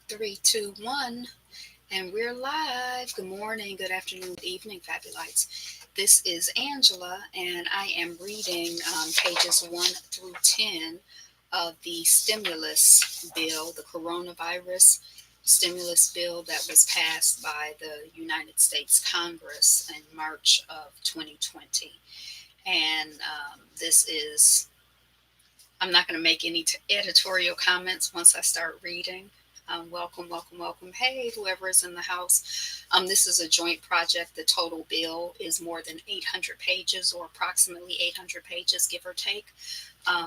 Three, two, one, and we're live. Good morning, good afternoon, good evening, Fabulites. This is Angela, and I am reading pages 1 through 10 of the stimulus bill, the coronavirus stimulus bill that was passed by the United States Congress in March of 2020. And I'm not going to make any editorial comments once I start reading. Welcome, welcome, welcome. Hey, whoever is in the house. This is a joint project. The total bill is more than 800 pages, or approximately 800 pages, give or take.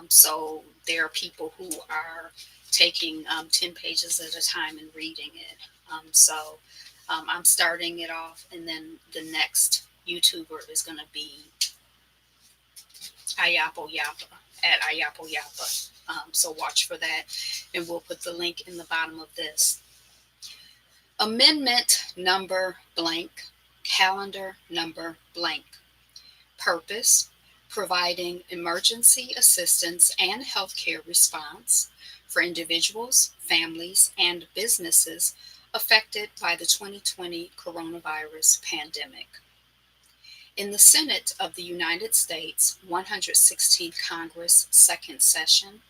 So there are people who are taking 10 pages at a time and reading it. I'm starting it off, and then the next YouTuber is going to be Ayapo Yapa at Ayapo Yapa. So watch for that, and we'll put the link in the bottom of this. Amendment number blank, calendar number blank. Purpose: providing emergency assistance and healthcare response for individuals, families, and businesses affected by the 2020 coronavirus pandemic. In the Senate of the United States 116th Congress, Second Session,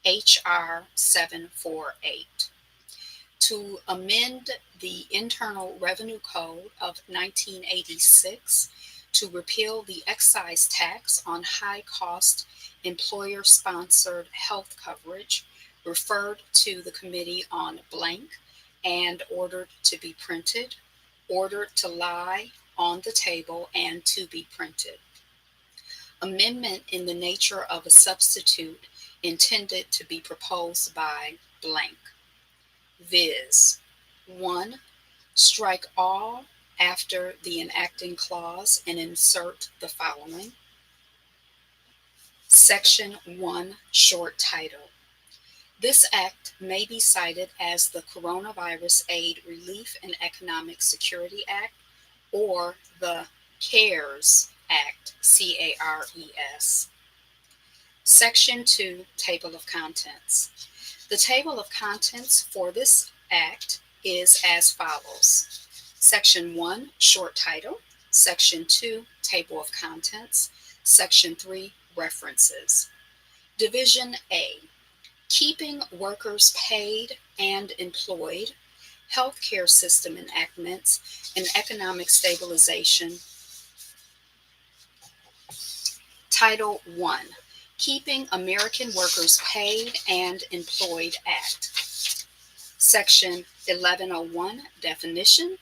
H.R. 748, to amend the Internal Revenue Code of 1986 to repeal the excise tax on high-cost employer-sponsored health coverage, referred to the Committee on Blank, and ordered to be printed, ordered to lie on the table and to be printed. Amendment in the nature of a substitute intended to be proposed by blank, viz. 1. Strike all after the enacting clause and insert the following. Section 1, short title. This act may be cited as the Coronavirus Aid, Relief, and Economic Security Act, or the CARES Act, CARES. Section 2, Table of Contents. The table of contents for this act is as follows. Section 1, short title. Section 2, Table of Contents. Section 3, References. Division A, keeping workers paid and employed, healthcare system enactments, and economic stabilization. Title 1, Keeping American Workers Paid and Employed Act. Section 1101, Definitions.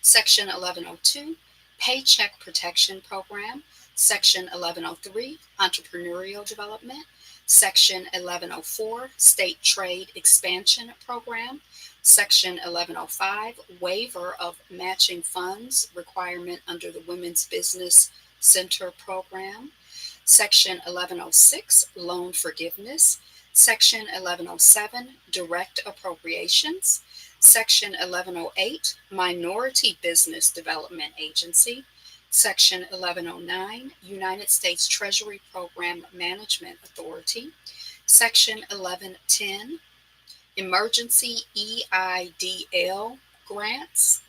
Section 1102, Paycheck Protection Program. Section 1103, Entrepreneurial Development. Section 1104, State Trade Expansion Program. Section 1105, Waiver of Matching Funds Requirement under the Women's Business Center Program. Section 1106, Loan Forgiveness. Section 1107, Direct Appropriations. Section 1108, Minority Business Development Agency. Section 1109, United States Treasury Program Management Authority. Section 1110, Emergency EIDL Grants.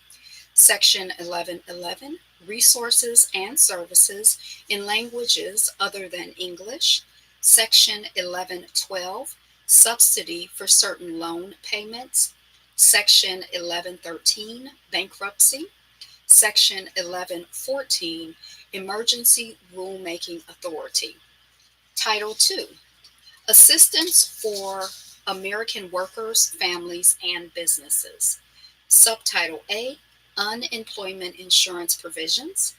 Section 1111, Resources and Services in Languages Other than English. Section 1112, Subsidy for Certain Loan Payments. Section 1113, Bankruptcy. Section 1114, Emergency Rulemaking Authority. Title 2, Assistance for American Workers, Families, and Businesses. Subtitle A, Unemployment Insurance Provisions.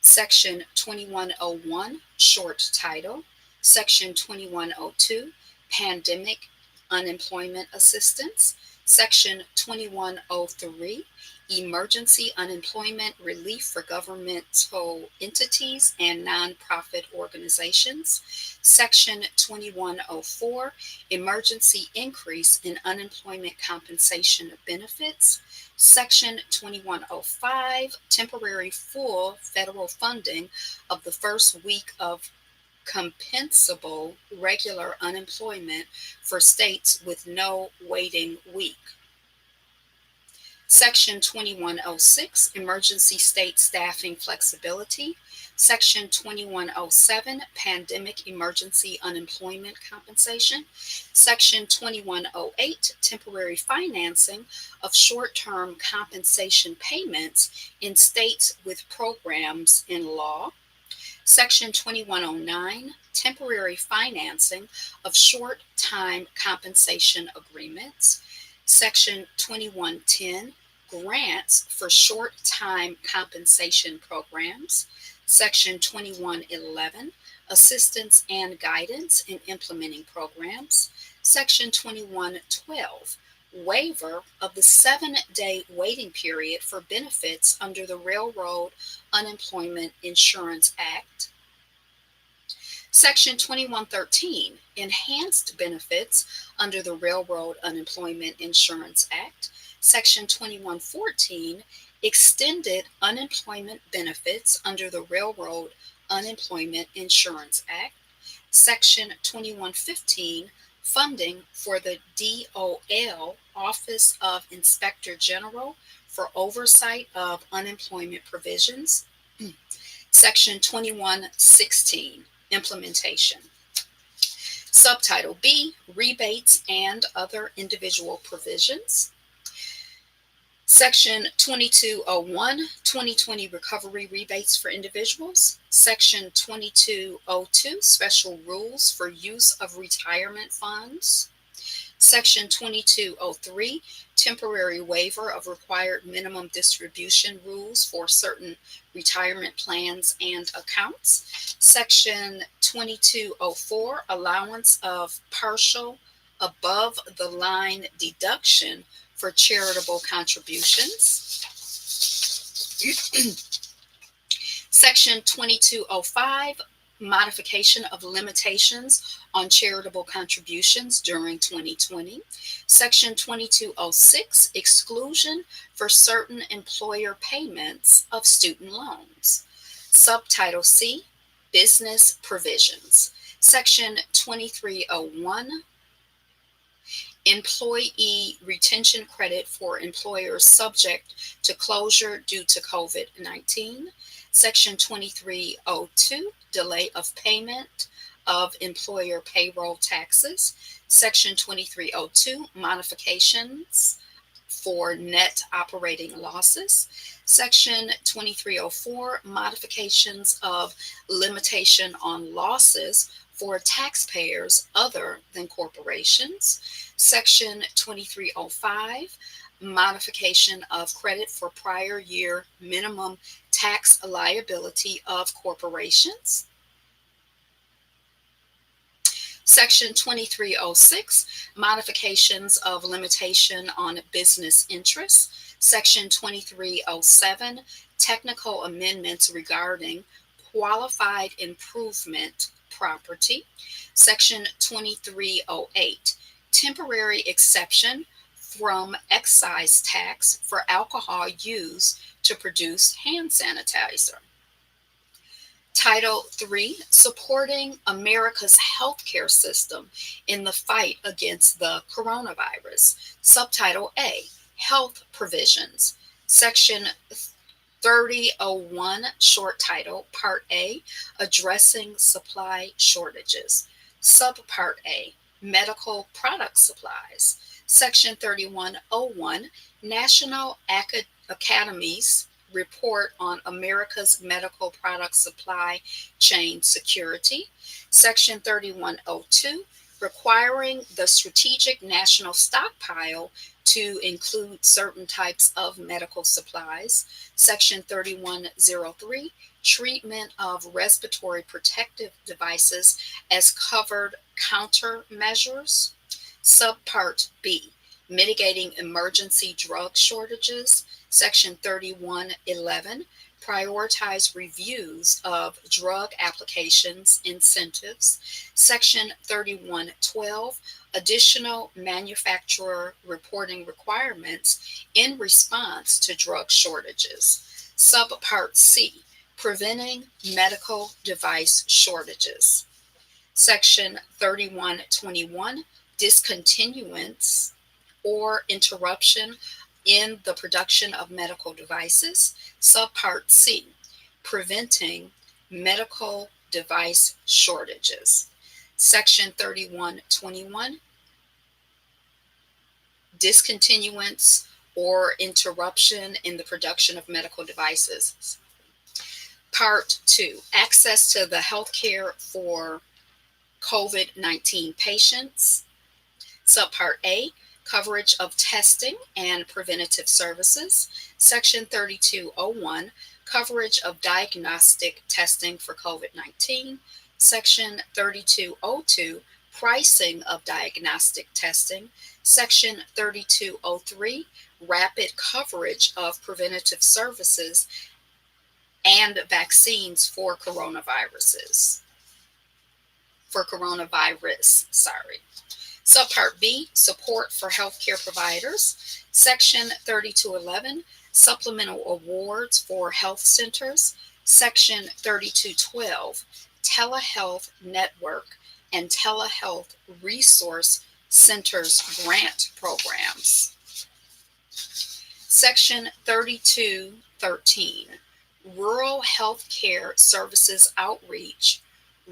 Section 2101, short title. Section 2102, Pandemic Unemployment Assistance. Section 2103, Emergency Unemployment Relief for Governmental Entities and Nonprofit Organizations. Section 2104, Emergency Increase in Unemployment Compensation Benefits. Section 2105, Temporary Full Federal Funding of the First Week of compensable regular unemployment for states with no waiting week. Section 2106, Emergency State Staffing Flexibility. Section 2107, Pandemic Emergency Unemployment Compensation. Section 2108, Temporary Financing of Short-Term Compensation Payments in States with Programs in Law. Section 2109, Temporary Financing of Short-Time Compensation Agreements. Section 2110, Grants for Short-Time Compensation Programs. Section 2111, Assistance and Guidance in Implementing Programs. Section 2112, Waiver of the 7-day waiting period for benefits under the Railroad Unemployment Insurance Act. Section 2113, Enhanced Benefits under the Railroad Unemployment Insurance Act. Section 2114, Extended Unemployment Benefits under the Railroad Unemployment Insurance Act. Section 2115, Funding for the DOL, Office of Inspector General, for oversight of unemployment provisions. Section 2116, Implementation. Subtitle B, Rebates and Other Individual Provisions. Section 2201, 2020 Recovery Rebates for Individuals. Section 2202, Special Rules for Use of Retirement Funds. Section 2203, Temporary Waiver of Required Minimum Distribution Rules for certain retirement plans and accounts. Section 2204, Allowance of Partial Above-the-Line Deduction for Charitable Contributions. Section 2205, Modification of Limitations on Charitable Contributions during 2020. Section 2206, Exclusion for certain employer payments of student loans. Subtitle C, Business Provisions. Section 2301, Employee Retention Credit for employers subject to closure due to COVID-19. Section 2302, Delay of Payment of Employer Payroll Taxes. Section 2302, Modifications for Net Operating Losses. Section 2304, Modifications of Limitation on Losses for taxpayers other than corporations. Section 2305, Modification of Credit for Prior Year Minimum Tax Liability of Corporations. Section 2306, Modifications of Limitation on Business Interests. Section 2307, Technical Amendments regarding Qualified Improvement Property. Section 2308, Temporary Exception from excise tax for alcohol used to produce hand sanitizer. Title III, Supporting America's Healthcare System in the Fight Against the Coronavirus. Subtitle A, Health Provisions. Section 3001, short title, Part A, Addressing Supply Shortages. Subpart A, Medical Product Supplies. Section 3101, National Academies Report on America's Medical Product Supply Chain Security. Section 3102, Requiring the Strategic National Stockpile to include certain types of medical supplies. Section 3103, Treatment of Respiratory Protective Devices as Covered Countermeasures. Subpart B, Mitigating Emergency Drug Shortages. Section 3111, Prioritize Reviews of Drug Applications Incentives. Section 3112, Additional Manufacturer Reporting Requirements in Response to Drug Shortages. Subpart C, Preventing Medical Device Shortages. Section 3121, discontinuance or interruption in the production of medical devices. Subpart C, preventing medical device shortages. Section 3121, discontinuance or interruption in the production of medical devices. Part 2, access to the healthcare for COVID-19 patients. Subpart A, coverage of testing and preventative services. Section 3201, coverage of diagnostic testing for COVID-19. Section 3202, pricing of diagnostic testing. Section 3203, rapid coverage of preventative services and vaccines for coronavirus. Subpart B, support for healthcare providers. Section 3211, supplemental awards for health centers. Section 3212, telehealth network and telehealth resource centers grant programs. Section 3213, rural health care services outreach,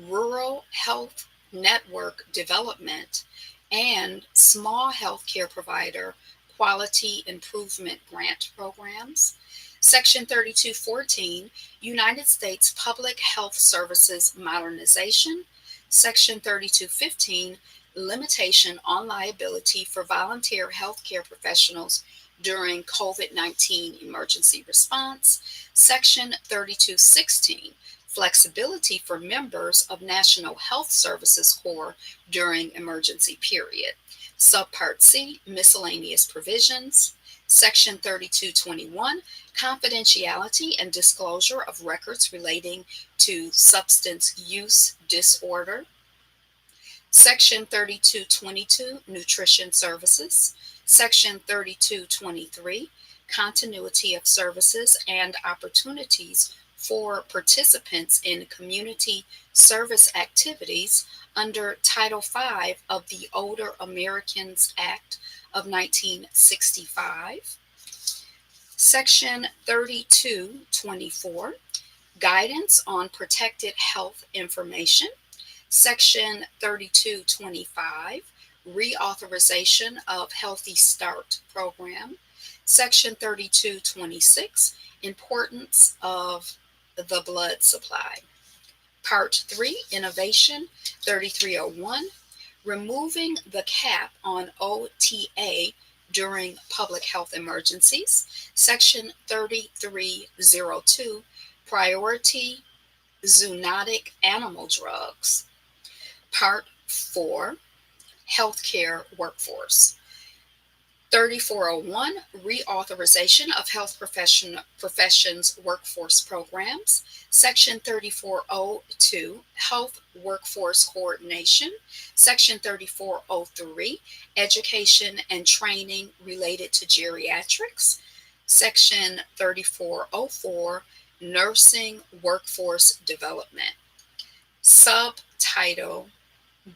rural health network development, and small healthcare provider quality improvement grant programs. Section 3214, United States Public Health Services modernization. Section 3215, limitation on liability for volunteer healthcare professionals during COVID-19 emergency response. Section 3216, flexibility for members of National Health Services Corps during emergency period. Subpart C, miscellaneous provisions. Section 3221, confidentiality and disclosure of records relating to substance use disorder. Section 3222, nutrition services. Section 3223, continuity of services and opportunities for participants in community service activities under Title V of the Older Americans Act of 1965. Section 3224, guidance on protected health information. Section 3225, reauthorization of Healthy Start program. Section 3226, importance of the blood supply. Part 3, innovation. 3301, removing the cap on OTA during public health emergencies. Section 3302, priority zoonotic animal drugs. Part 4, healthcare workforce. 3401, reauthorization of health professions workforce programs. Section 3402, health workforce coordination. Section 3403, education and training related to geriatrics. Section 3404, nursing workforce development. Subtitle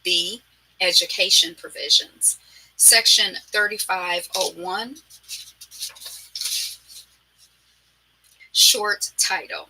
B, education provisions. Section 3501, short title.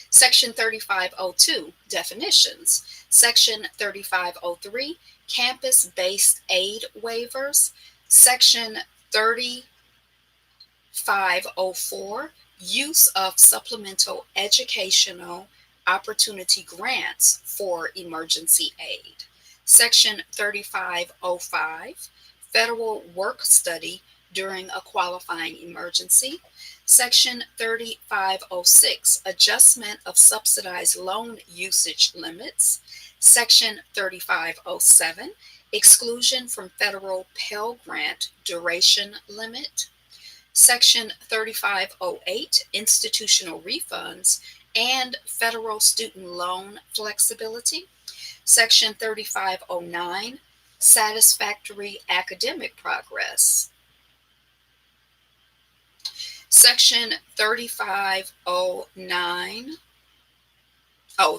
Section 3502, definitions. Section 3503, campus-based aid waivers. Section 3504, use of supplemental educational opportunity grants for emergency aid. Section 3505, federal work study during a qualifying emergency. Section 3506, adjustment of subsidized loan usage limits. Section 3507, exclusion from federal Pell Grant duration limit. Section 3508, institutional refunds and federal student loan flexibility. Section 3509, satisfactory academic progress. Section 3509,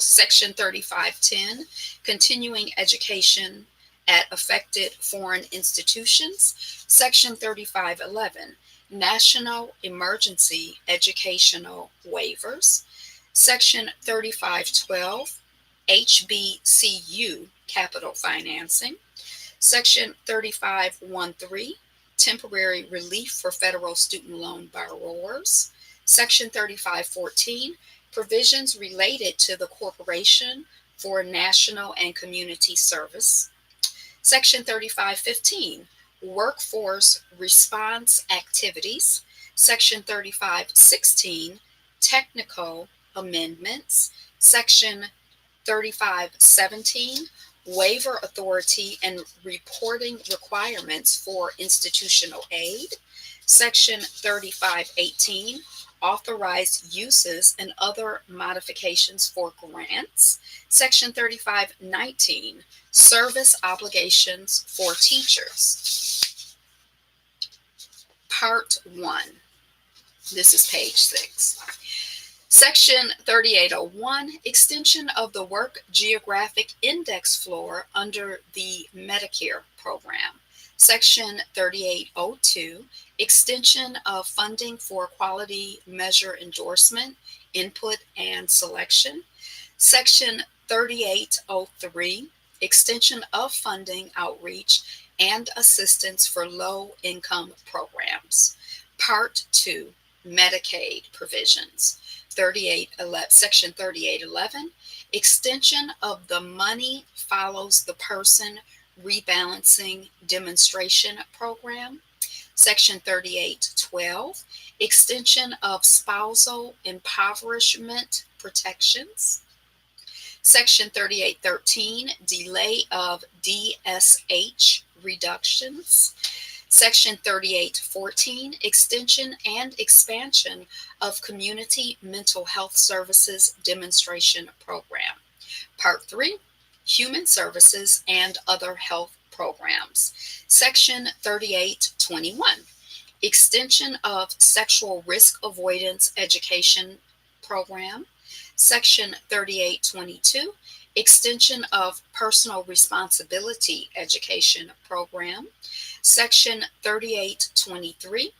Section 3510, continuing education at affected foreign institutions. Section 3511, national emergency educational waivers. Section 3512, HBCU capital financing. Section 3513, temporary relief for federal student loan borrowers. Section 3514, provisions related to the Corporation for National and Community Service. Section 3515, workforce response activities. Section 3516, technical amendments. Section 3517, waiver authority and reporting requirements for institutional aid. Section 3518, authorized uses and other modifications for grants. Section 3519, service obligations for teachers. Part 1. This is page 6. Section 3801, extension of the work geographic index floor under the Medicare program. Section 3802, extension of funding for quality measure endorsement, input and selection. Section 3803, extension of funding outreach and assistance for low-income programs. Part 2, Medicaid provisions. Section 3811, extension of the money follows the person rebalancing demonstration program. Section 3812, extension of spousal impoverishment protections. Section 3813, delay of DSH reductions. Section 3814, extension and expansion of Community Mental Health Services Demonstration Program. Part 3, Human Services and Other Health Programs. Section 3821, extension of Sexual Risk Avoidance Education Program. Section 3822, extension of Personal Responsibility Education Program. Section 3823,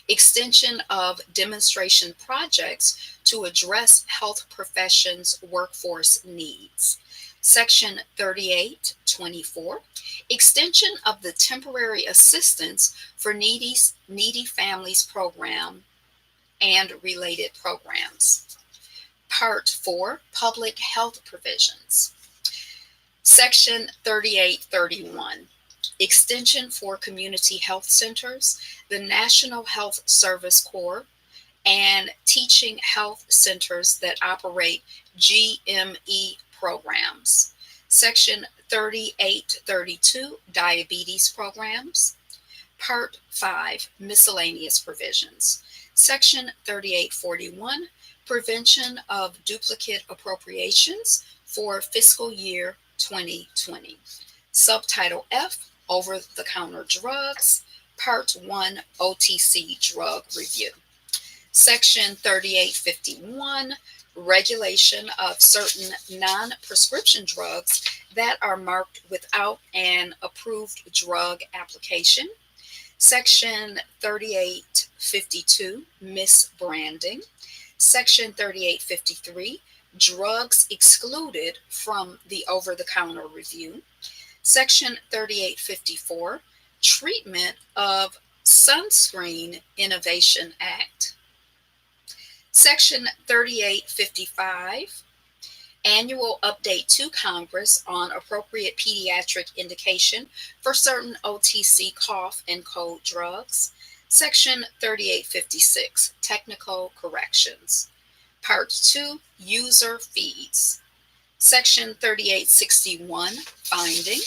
extension of demonstration projects to address health professions workforce needs. Section 3824, extension of the temporary assistance for needy families program and related programs. Part 4, public health provisions. Section 3831, extension for community health centers, the National Health Service Corps, and teaching health centers that operate GME programs. Section 3832, diabetes programs. Part 5, miscellaneous provisions. Section 3841, prevention of duplicate appropriations for fiscal year 2020. Subtitle F, over-the-counter drugs. Part 1, OTC drug review. Section 3851, regulation of certain non-prescription drugs that are marked without an approved drug application. Section 3852, misbranding. Section 3853, drugs excluded from the over-the-counter review. Section 3854, treatment of Sunscreen Innovation Act. Section 3855, annual update to Congress on appropriate pediatric indication for certain OTC cough and cold drugs. Section 3856, technical corrections. Part 2, user fees. Section 3861, finding.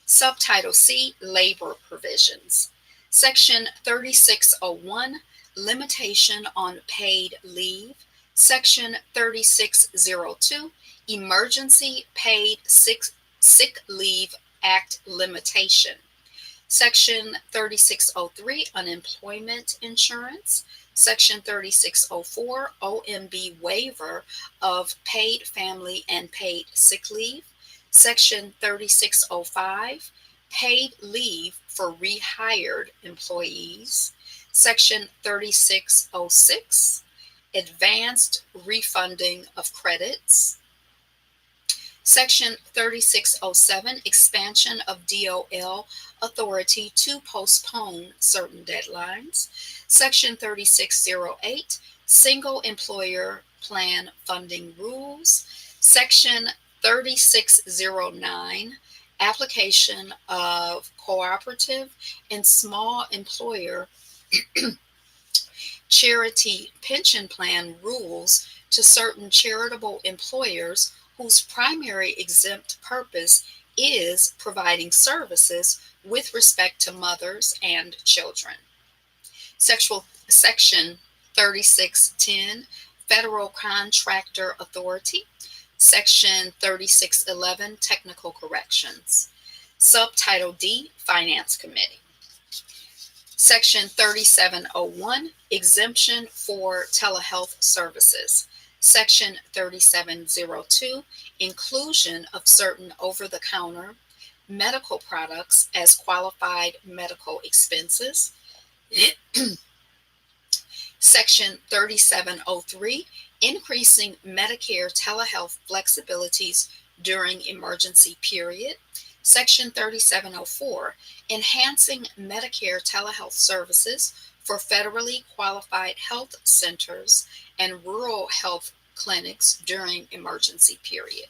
Subtitle C, labor provisions. Section 3601, limitation on paid leave. Section 3602, Emergency Paid Sick Leave Act limitation. Section 3603, unemployment insurance. Section 3604, OMB waiver of paid family and paid sick leave. Section 3605, paid leave for rehired employees. Section 3606, advanced refunding of credits. Section 3607, expansion of DOL authority to postpone certain deadlines. Section 3608, single employer plan funding rules. Section 3609, application of cooperative and small employer charity pension plan rules to certain charitable employers whose primary exempt purpose is providing services with respect to mothers and children. Section 3610, Federal Contractor Authority. Section 3611, Technical Corrections. Subtitle D, Finance Committee. Section 3701, exemption for telehealth services. Section 3702, inclusion of certain over-the-counter medical products as qualified medical expenses. Section 3703, increasing Medicare telehealth flexibilities during emergency period. Section 3704, enhancing Medicare telehealth services for federally qualified health centers and rural health clinics during emergency period.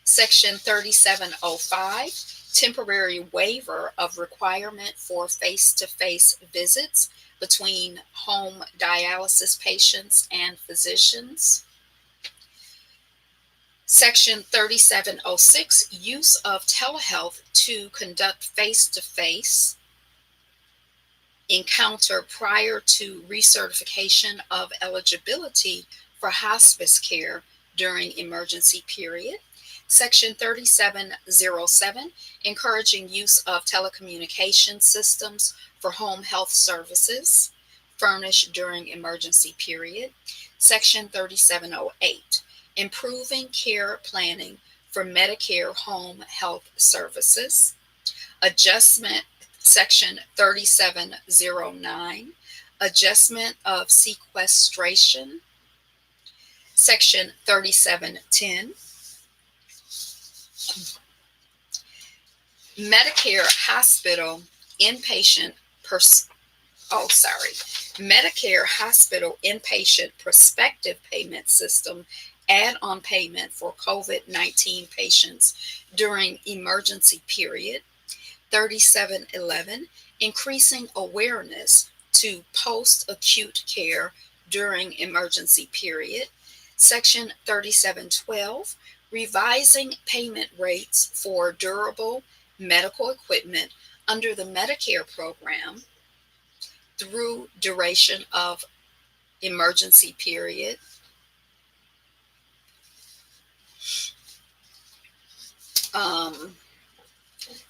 Section 3705, temporary waiver of requirement for face-to-face visits between home dialysis patients and physicians. Section 3706, use of telehealth to conduct face-to-face encounter prior to recertification of eligibility for hospice care during emergency period. Section 3707, encouraging use of telecommunication systems for home health services furnished during emergency period. Section 3708, improving care planning for Medicare home health services. Adjustment, Section 3709, adjustment of sequestration. Section 3710, Medicare hospital inpatient Medicare hospital inpatient prospective payment system add-on payment for COVID-19 patients during emergency period. 3711, increasing awareness to post-acute care during emergency period. Section 3712, revising payment rates for durable medical equipment under the Medicare program through duration of emergency period.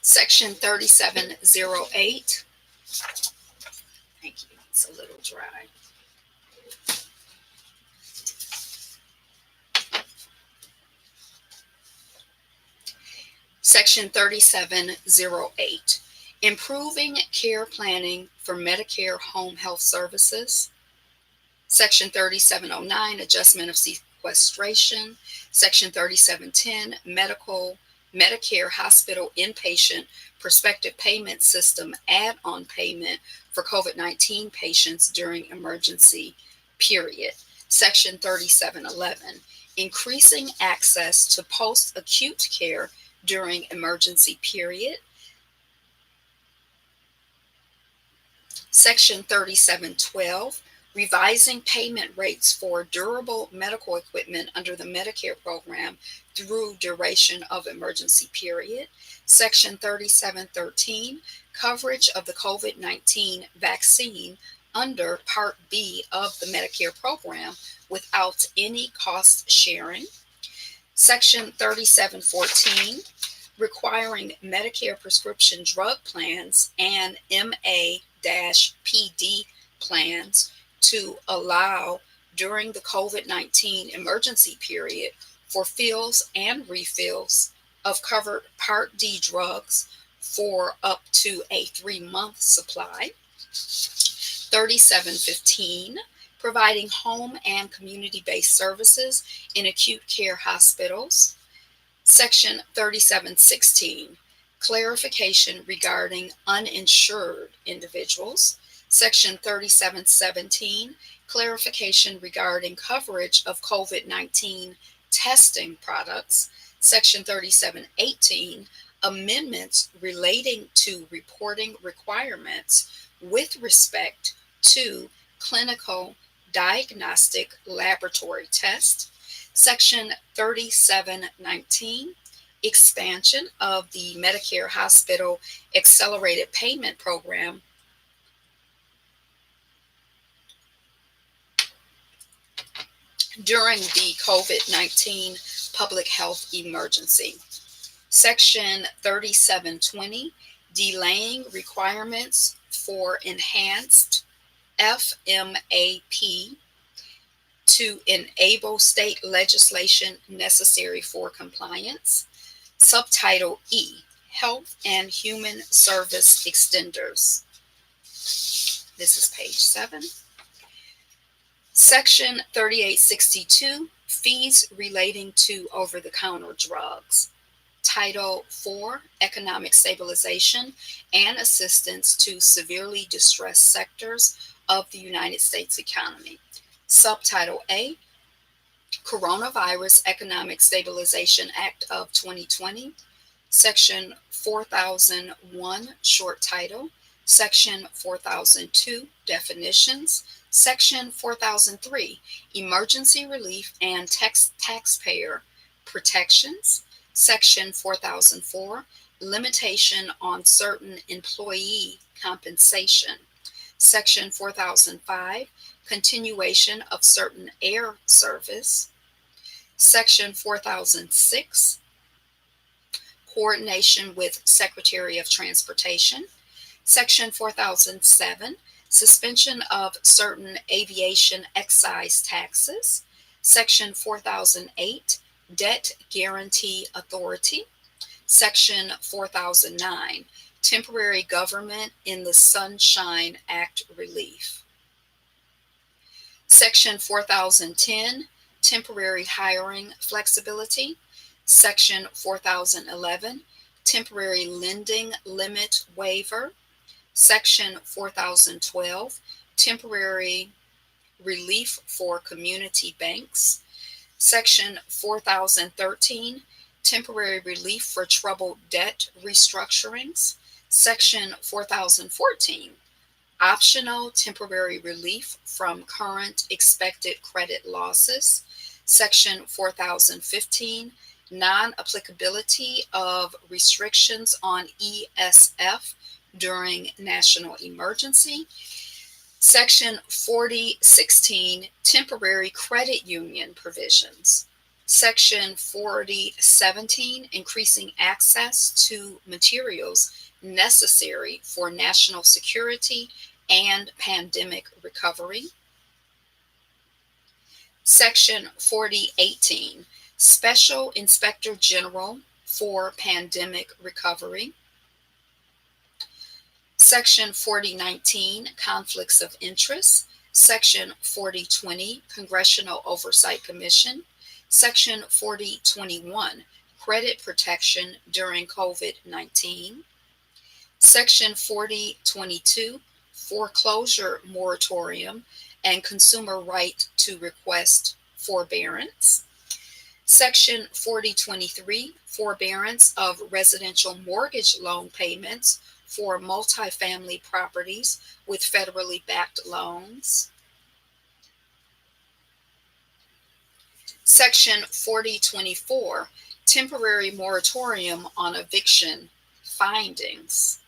Section 3708, thank you, it's a little dry. Section 3708, improving care planning for Medicare home health services. Section 3709, adjustment of sequestration. Section 3710, Medicare hospital inpatient prospective payment system add-on payment for COVID-19 patients during emergency period. Section 3711, increasing access to post-acute care during emergency period. Section 3712, revising payment rates for durable medical equipment under the Medicare program through duration of emergency period. Section 3713, coverage of the COVID-19 vaccine under Part B of the Medicare program without any cost sharing. Section 3714, requiring Medicare prescription drug plans and MA-PD plans to allow during the COVID-19 emergency period for fills and refills of covered Part D drugs for up to a 3-month supply. 3715, providing home and community-based services in acute care hospitals. Section 3716, clarification regarding uninsured individuals. Section 3717, clarification regarding coverage of COVID-19 testing products. Section 3718, amendments relating to reporting requirements with respect to clinical diagnostic laboratory tests. Section 3719, expansion of the Medicare Hospital Accelerated Payment Program during the COVID-19 public health emergency. Section 3720, delaying requirements for enhanced FMAP to enable state legislation necessary for compliance. Subtitle E, Health and Human Service Extenders. This is page 7. Section 3862, fees relating to over-the-counter drugs. Title 4, Economic Stabilization and Assistance to Severely Distressed Sectors of the United States Economy. Subtitle A, Coronavirus Economic Stabilization Act of 2020. Section 4001, Short Title. Section 4002, Definitions. Section 4003, Emergency Relief and Taxpayer Protections. Section 4004, Limitation on Certain Employee Compensation. Section 4005, Continuation of Certain Air Service. Section 4006, Coordination with Secretary of Transportation. Section 4007, Suspension of Certain Aviation Excise Taxes. Section 4008, Debt Guarantee Authority. Section 4009, Temporary Government in the Sunshine Act Relief. Section 4010, Temporary Hiring Flexibility. Section 4011, Temporary Lending Limit Waiver. Section 4012, Temporary Relief for Community Banks. Section 4013, Temporary Relief for Troubled Debt Restructurings. Section 4014, Optional Temporary Relief from Current Expected Credit Losses. Section 4015, Non-applicability of restrictions on ESF during national emergency. Section 4016, Temporary Credit Union Provisions. Section 4017, Increasing Access to Materials Necessary for National Security and Pandemic Recovery. Section 4018, Special Inspector General for Pandemic Recovery. Section 4019, Conflicts of Interest. Section 4020, Congressional Oversight Commission. Section 4021, Credit Protection during COVID-19. Section 4022, Foreclosure Moratorium and Consumer Right to Request Forbearance. Section 4023, Forbearance of Residential Mortgage Loan Payments for multifamily properties with federally backed loans. Section 4024, Temporary Moratorium on Eviction Filings.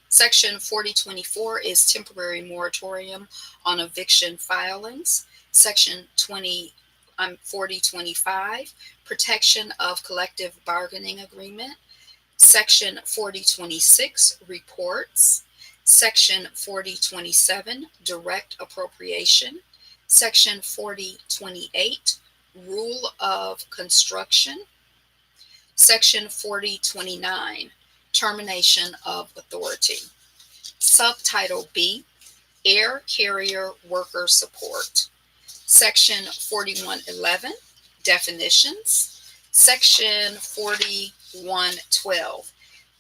Section 4024 is Temporary Moratorium on Eviction Filings. Section 4025, Protection of Collective Bargaining Agreement. Section 4026, Reports. Section 4027, direct appropriation. Section 4028, rule of construction. Section 4029, termination of authority. Subtitle B, air carrier worker support. Section 4111, definitions. Section 4112,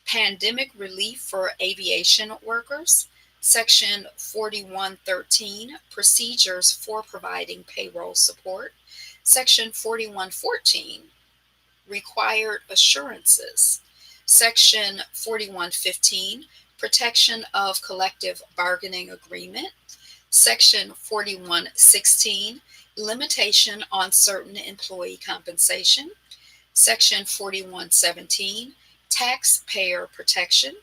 pandemic relief for aviation workers. Section 4113, procedures for providing payroll support. Section 4114, required assurances. Section 4115, protection of collective bargaining agreement. Section 4116, limitation on certain employee compensation. Section 4117, taxpayer protection.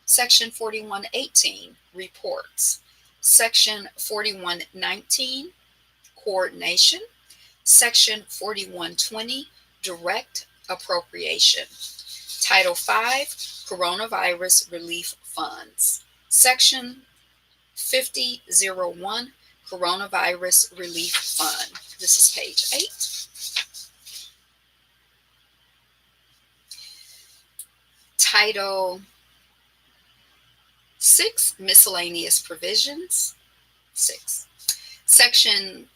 Section 4118, reports. Section 4119, coordination. Section 4120, direct appropriation. Title V, coronavirus relief funds. Section 5001, coronavirus relief fund. This is page 8. Title 6, miscellaneous provisions. 6. Section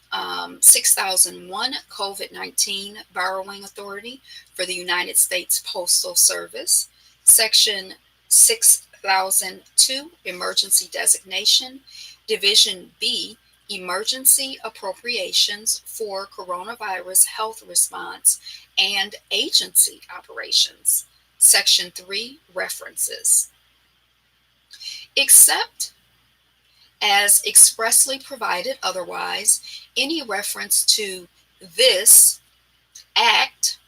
6001, COVID-19 borrowing authority for the United States Postal Service. Section 6002, emergency designation. Division B, emergency appropriations for coronavirus health response and agency operations. Section 3, references. Except as expressly provided otherwise, any reference to this act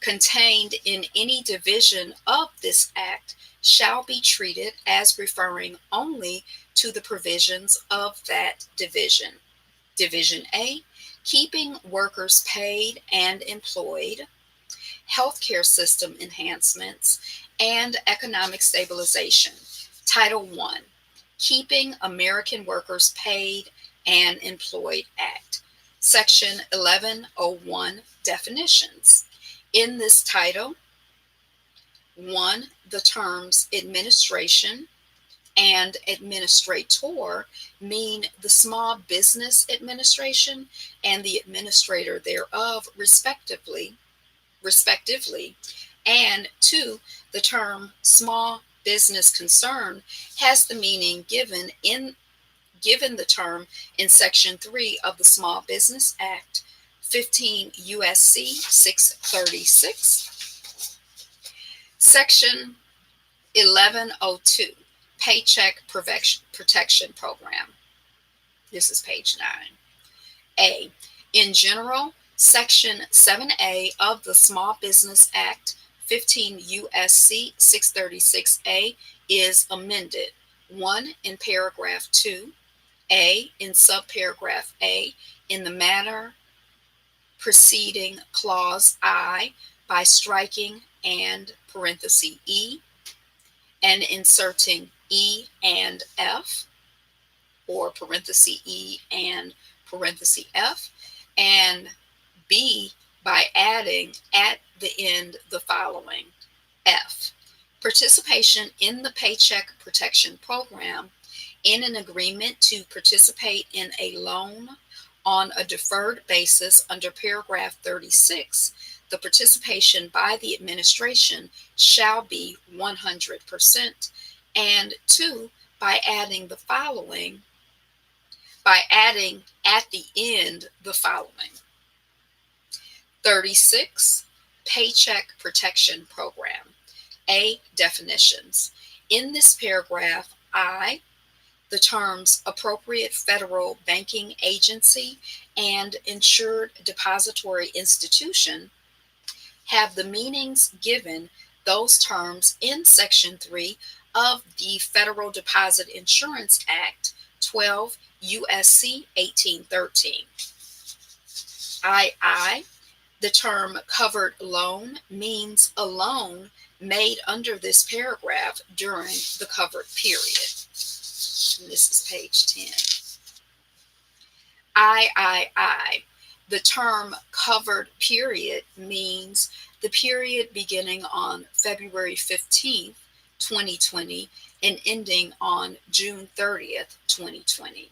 contained in any division of this act shall be treated as referring only to the provisions of that division. Division A, keeping workers paid and employed, healthcare system enhancements, and economic stabilization. Title I, Keeping American Workers Paid and Employed Act. Section 1101, definitions. In this title, 1, the terms administration and administrator mean the small business administration and the administrator thereof, respectively. And 2, the term small business concern has the meaning given the term in Section 3 of the Small Business Act, 15 U.S.C. 636. Section 1102, Paycheck Protection Program. This is page 9. A, in general, Section 7A of the Small Business Act, 15 U.S.C. 636A, is amended. 1, in paragraph 2, A, in subparagraph A, in the manner preceding clause I, by striking and parenthesis E, and inserting E and F, or parenthesis E and parenthesis F, and B, by adding at the end the following. F, participation in the Paycheck Protection Program in an agreement to participate in a loan on a deferred basis under paragraph 36, the participation by the administration shall be 100%. And 2, by adding the following, by adding at the end the following. 36, Paycheck Protection Program. A, definitions. In this paragraph, I, the terms appropriate federal banking agency and insured depository institution have the meanings given those terms in Section 3 of the Federal Deposit Insurance Act, 12 U.S.C. 1813. II, The term covered loan means a loan made under this paragraph during the covered period. And this is page 10. III. The term covered period means the period beginning on February 15th, 2020 and ending on June 30th, 2020.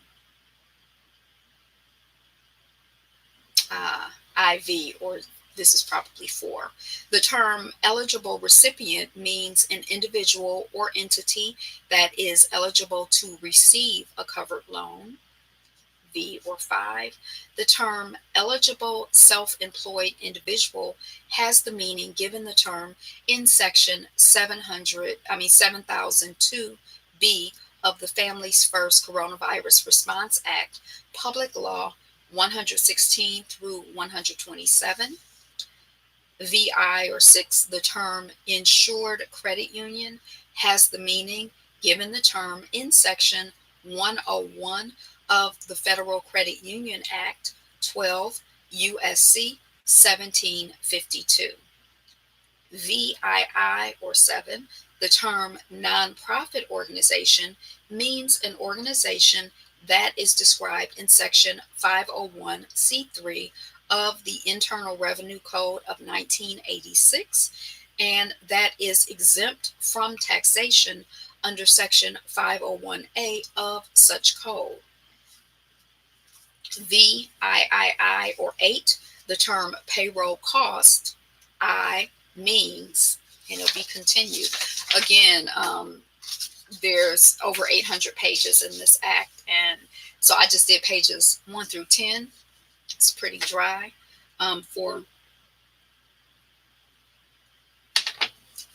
IV, or this is probably 4. The term eligible recipient means an individual or entity that is eligible to receive a covered loan. V, or 5. The term eligible self-employed individual has the meaning given the term in section 7002B of the Families First Coronavirus Response Act, Public Law 116 through 127. VI, or 6, the term insured credit union has the meaning given the term in section 101 of the Federal Credit Union Act 12 USC 1752. VII, or 7, the term nonprofit organization means an organization that is described in section 501c3 of the Internal Revenue Code of 1986 and that is exempt from taxation under section 501A of such code. VIII, or 8, the term payroll cost, I, means, and it'll be continued. Again, there's over 800 pages in this act, and so I just did pages 1 through 10. It's pretty dry. For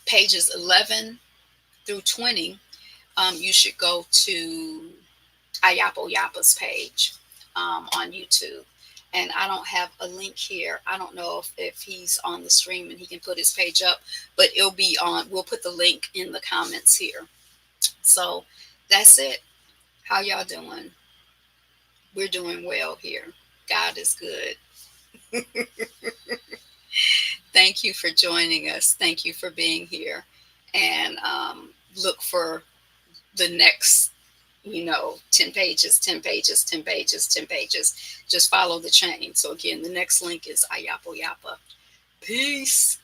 pages 11 through 20, you should go to Ayapoyapa's page on YouTube. And I don't have a link here. I don't know if he's on the stream and he can put his page up, but it'll be on. We'll put the link in the comments here. So that's it. How y'all doing? We're doing well here. God is good. Thank you for joining us. Thank you for being here. And look for the next 10 pages, 10 pages, 10 pages, 10 pages. Just follow the chain. So again, the next link is Ayapoyapa. Peace.